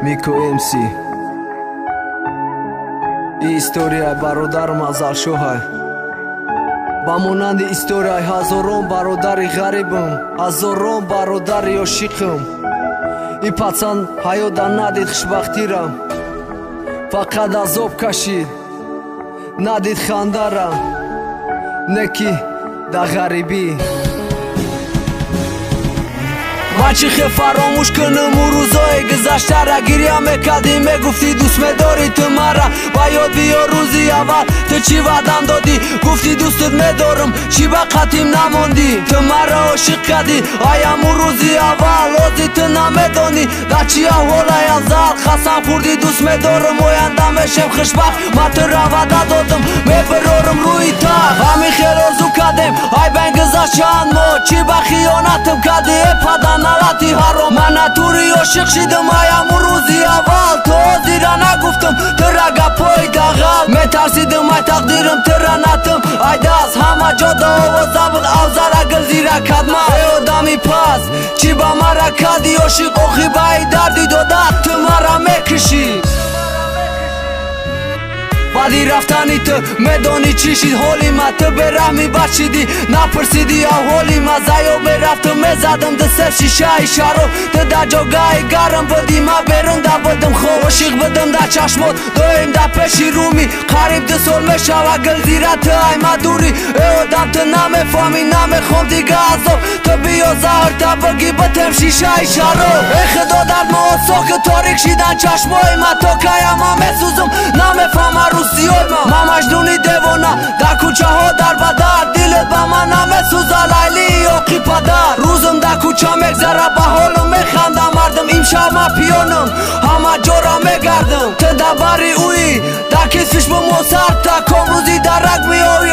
Мико МС. И историяи бародарм Азалшоҳай. ба монанди историяи ҳазорон бародари ғарибам, ҳазорон бародари ошиқам. И пацан ҳаёта надид хушбахтирам, фақат азоб кашид, надид хандарам, не ки да ғарибӣ. ман чӣ хел фаромӯш кунам ӯ рӯзои гузаштара. гирья мекардӣ, мегуфтӣ дӯст медорӣ ту мара. ба ёд биёр рӯзи аввал ту чӣ ваъдам додӣ, гуфтӣ дӯстат медорам, чӣ ба қатъим намондӣ. ту маро ошиқ кардӣ, аям ӯ рӯзи аввал лози ту намедонӣ. дар чӣ аҳволай авзал қасам хӯрдӣ, дӯст медорам, оянда мешем хушбахт. ман тура ваъда додам, мебарорам рӯи тахт. ҳамин хел орзу кардем, ай бен гузашанд мо, чӣ ба хиёнатам кардӣ, э падар налати ҳаром. ман натури ошиқ шидам, аям ӯ рӯзи аввал, то ҳозира нагуфтам тура гапҳои дағал. метарсидам ай тақдирам тура натам, ай даст ҳама ҷода овоза буд, авзара гулзира кадма. э одами паст, чӣ ба мара кардӣ, ошиқ оқибаи дарди додат, ту мара мекушӣ. баъди рафтани ту медонӣ чӣ шид ҳоли ман. ту бераҳмӣ бачидӣ, напурсидӣ аҳволи ман. заёб мерафтам, мезадам дусер шишаи шароб. ту дар ҷогаи гарм будӣ, ман берунда будам хоб. ошиқ будам дар чашмот, доим дар пеши рӯмӣ. қариб 2 сол мешава гулзира ту ай мадурӣ. э одам ту намефаҳмӣ, намехом дига азоб. ту биё заҳр табуги бутем шишаи шароб. э худо дар моҳ соки торик шидан чашмои ман. то кая ман месӯзам, намефаҳмам рӯсиёй ман. ман маҷнуни девона дар кӯчаҳо дар бадар. дилет ба ман намесӯза лайли ёқи падар. рӯзам дар кӯча мегзара, ба ҳолам механдам мардам. имшаб ман пиёнам, ҳама ҷора мегардам. ту дар бари ӯӣ, дар кисфиш бо мосарта. комрӯзи дарак меёвӣ